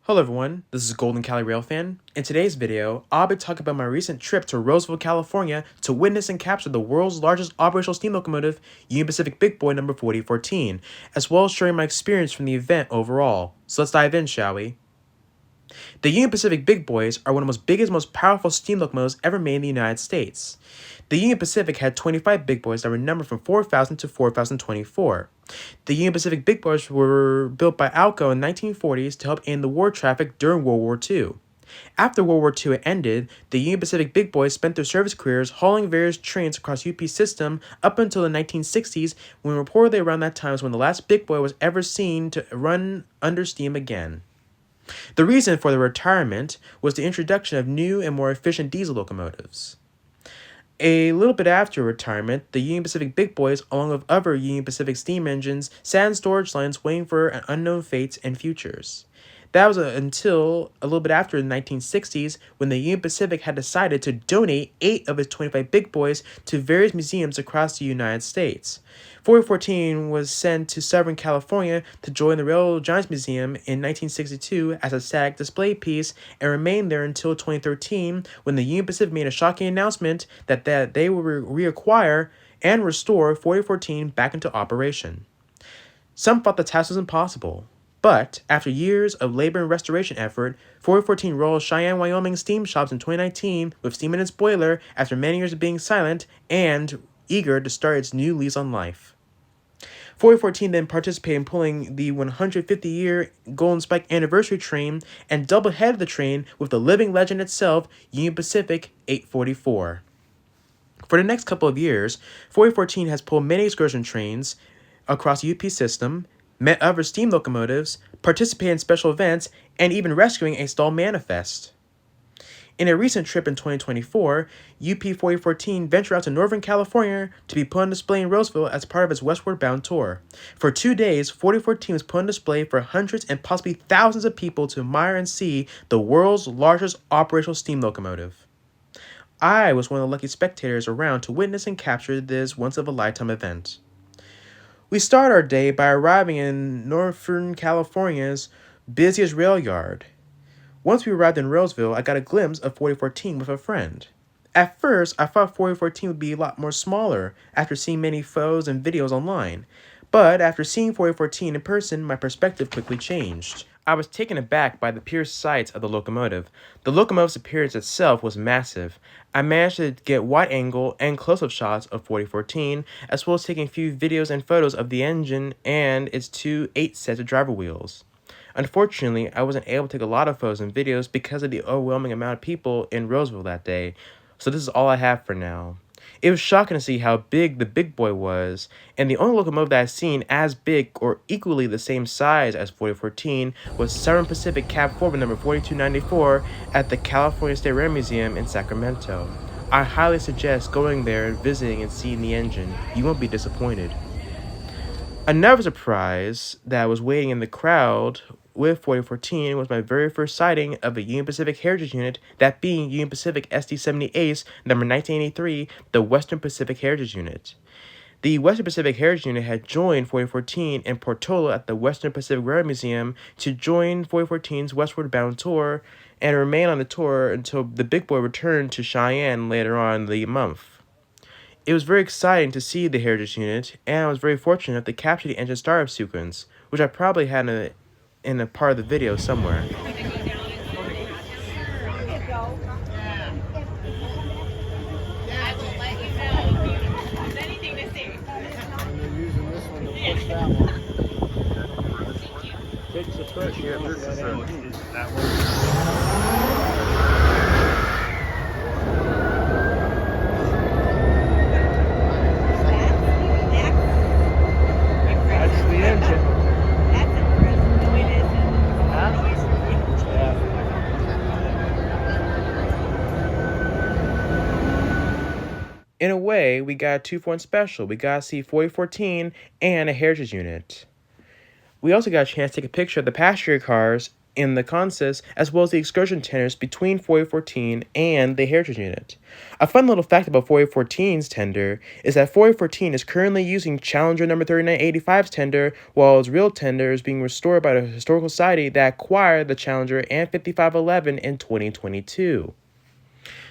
Hello everyone, this is Golden Cali Railfan. In today's video, I'll be talking about my recent trip to Roseville, California to witness and capture the world's largest operational steam locomotive, Union Pacific Big Boy number 4014, as well as sharing my experience from the event overall. So let's dive in, shall we? The Union Pacific Big Boys are one of the most powerful steam locomotives ever made in the United States. The Union Pacific had 25 Big Boys that were numbered from 4000 to 4024. The Union Pacific Big Boys were built by ALCO in the 1940s to help end the war traffic during World War II. After World War II ended, the Union Pacific Big Boys spent their service careers hauling various trains across UP's system up until the 1960s, when reportedly around that time was when the last Big Boy was ever seen to run under steam again. The reason for the retirement was the introduction of new and more efficient diesel locomotives. A little bit after retirement, the Union Pacific Big Boys, along with other Union Pacific steam engines, sat in storage lines waiting for an unknown fates and futures. That was until a little bit after the 1960s, when the Union Pacific had decided to donate 8 of its 25 Big Boys to various museums across the United States. 4014 was sent to Southern California to join the Rail Giants Museum in 1962 as a static display piece and remained there until 2013, when the Union Pacific made a shocking announcement that they will reacquire and restore 4014 back into operation. Some thought the task was impossible. But, after years of labor and restoration effort, 4014 rolled Cheyenne, Wyoming steam shops in 2019 with steam in its boiler after many years of being silent and eager to start its new lease on life. 4014 then participated in pulling the 150-year Golden Spike anniversary train and double-headed the train with the living legend itself, Union Pacific 844. For the next couple of years, 4014 has pulled many excursion trains across the UP system, met other steam locomotives, participated in special events, and even rescuing a stalled manifest. In a recent trip in 2024, UP 4014 ventured out to Northern California to be put on display in Roseville as part of its westward bound tour. For 2 days, 4014 was put on display for hundreds and possibly thousands of people to admire and see the world's largest operational steam locomotive. I was one of the lucky spectators around to witness and capture this once-of-a-lifetime event. We start our day by arriving in Northern California's busiest rail yard. Once we arrived in Roseville, I got a glimpse of 4014 with a friend. At first, I thought 4014 would be a lot more smaller after seeing many photos and videos online. But after seeing 4014 in person, my perspective quickly changed. I was taken aback by the pure size of the locomotive. The locomotive's appearance itself was massive. I managed to get wide-angle and close-up shots of 4014, as well as taking a few videos and photos of the engine and its 2 8 sets of driver wheels. Unfortunately, I wasn't able to take a lot of photos and videos because of the overwhelming amount of people in Roseville that day, so this is all I have for now. It was shocking to see how big the Big Boy was, and the only locomotive that I've seen as big or equally the same size as 4014 was Southern Pacific Cab 4 number 4294 at the California State Rail Museum in Sacramento. I highly suggest going there and visiting and seeing the engine. You won't be disappointed. Another surprise that was waiting in the crowd with 4014 was my very first sighting of a Union Pacific Heritage Unit, that being Union Pacific SD-70 Ace, number 1983, the Western Pacific Heritage Unit. The Western Pacific Heritage Unit had joined 4014 in Portola at the Western Pacific Rail Museum to join 4014's westward bound tour and remain on the tour until the Big Boy returned to Cheyenne later on in the month. It was very exciting to see the Heritage Unit, and I was very fortunate to capture the engine startup sequence, which I probably had in a part of the video somewhere. In a way, we got a 2-for-1 special. We got to see 4014 and a Heritage Unit. We also got a chance to take a picture of the passenger cars in the consist, as well as the excursion tenders between 4814 and the Heritage Unit. A fun little fact about 4814's tender is that 4814 is currently using Challenger number 3985's tender, while its real tender is being restored by the Historical Society that acquired the Challenger and 5511 in 2022.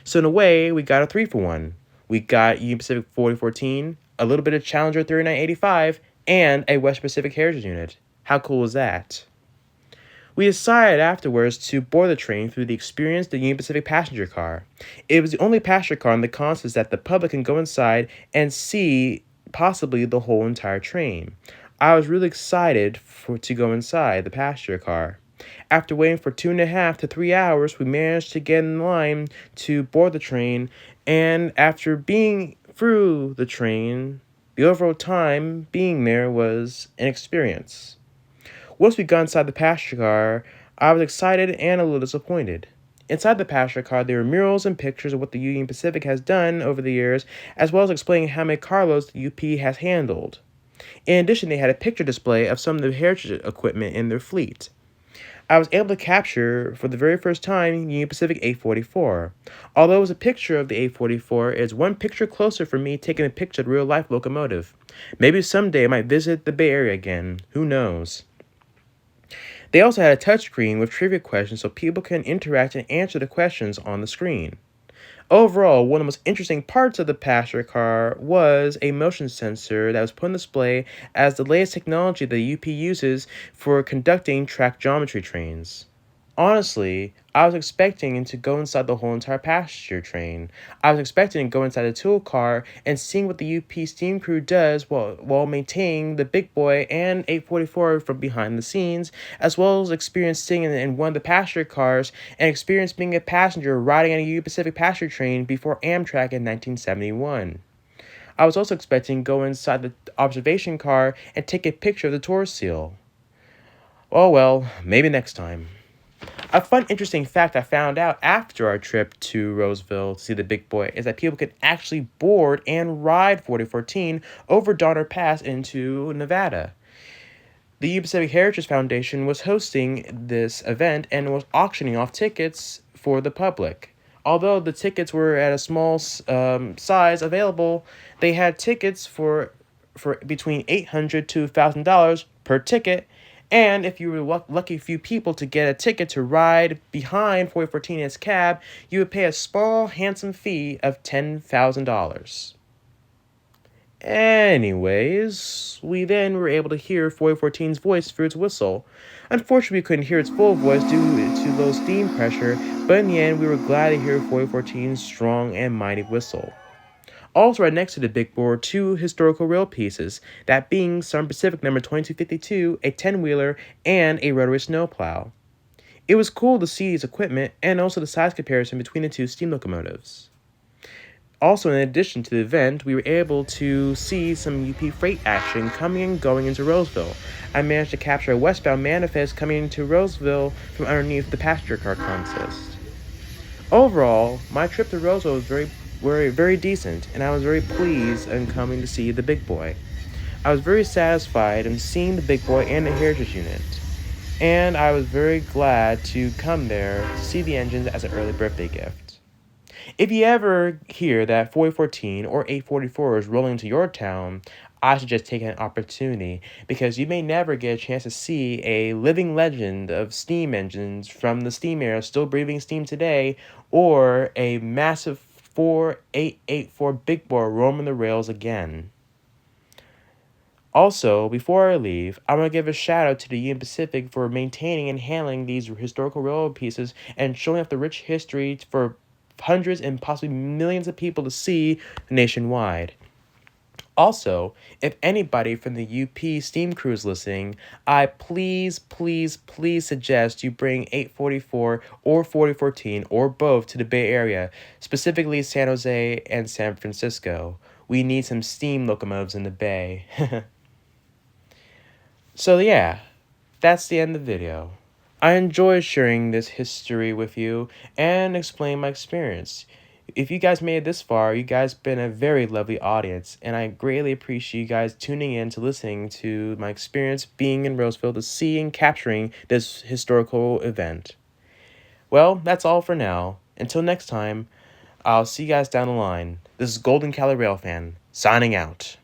So in a way, we got a 3-for-1. We got Union Pacific 4014, a little bit of Challenger 3985, and a West Pacific Heritage Unit. How cool is that? We decided afterwards to board the train through the experienced Union Pacific passenger car. It was the only passenger car in the consist that the public can go inside and see possibly the whole entire train. I was really excited to go inside the passenger car. After waiting for 2.5 to 3 hours, we managed to get in line to board the train, and after being through the train, the overall time being there was an experience. Once we got inside the passenger car, I was excited and a little disappointed. Inside the passenger car, there were murals and pictures of what the Union Pacific has done over the years, as well as explaining how many carloads the UP has handled. In addition, they had a picture display of some of the heritage equipment in their fleet. I was able to capture, for the very first time, Union Pacific 844. Although it was a picture of the 844, it's one picture closer for me taking a picture of the real-life locomotive. Maybe someday I might visit the Bay Area again. Who knows? They also had a touchscreen with trivia questions so people can interact and answer the questions on the screen. Overall, one of the most interesting parts of the passenger car was a motion sensor that was put on display as the latest technology the UP uses for conducting track geometry trains. Honestly, I was expecting to go inside the whole entire passenger train. I was expecting to go inside the tool car and seeing what the UP steam crew does while maintaining the big boy and 844 from behind the scenes, as well as experience sitting in one of the passenger cars and experience being a passenger riding on a Union Pacific passenger train before Amtrak in 1971. I was also expecting to go inside the observation car and take a picture of the tour seal. Oh well, maybe next time. A fun, interesting fact I found out after our trip to Roseville to see the big boy is that people could actually board and ride 4014 over Donner Pass into Nevada. The Union Pacific Heritage Foundation was hosting this event and was auctioning off tickets for the public. Although the tickets were at a small size available, they had tickets for between $800 to $1,000 per ticket. And if you were lucky few people to get a ticket to ride behind 4014 in its cab, you would pay a small, handsome fee of $10,000. Anyways, we then were able to hear 4014's voice through its whistle. Unfortunately, we couldn't hear its full voice due to low steam pressure, but in the end, we were glad to hear 4014's strong and mighty whistle. Also right next to the big board were two historical rail pieces, that being Southern Pacific number 2252, a 10-wheeler, and a rotary snowplow. It was cool to see these equipment and also the size comparison between the two steam locomotives. Also, in addition to the event, we were able to see some UP freight action coming and going into Roseville. I managed to capture a westbound manifest coming into Roseville from underneath the passenger car consist. Overall, my trip to Roseville was very decent, and I was very pleased in coming to see the big boy. I was very satisfied in seeing the big boy and the Heritage Unit, and I was very glad to come there to see the engines as an early birthday gift. If you ever hear that 4014 or 844 is rolling into your town, I suggest taking an opportunity, because you may never get a chance to see a living legend of steam engines from the steam era still breathing steam today, or a massive 4884 big boy roaming the rails again. Also, before I leave, I want to give a shout out to the Union Pacific for maintaining and handling these historical railroad pieces and showing off the rich history for hundreds and possibly millions of people to see nationwide. Also, if anybody from the UP steam crew is listening, I please suggest you bring 844 or 4014 or both to the Bay Area, specifically San Jose and San Francisco. We need some steam locomotives in the Bay. So yeah, that's the end of the video. I enjoyed sharing this history with you and explaining my experience. If you guys made it this far, you guys been a very lovely audience, and I greatly appreciate you guys tuning in to listening to my experience being in Roseville, to seeing, capturing this historical event. Well, that's all for now. Until next time, I'll see you guys down the line. This is Golden Cali Railfan, signing out.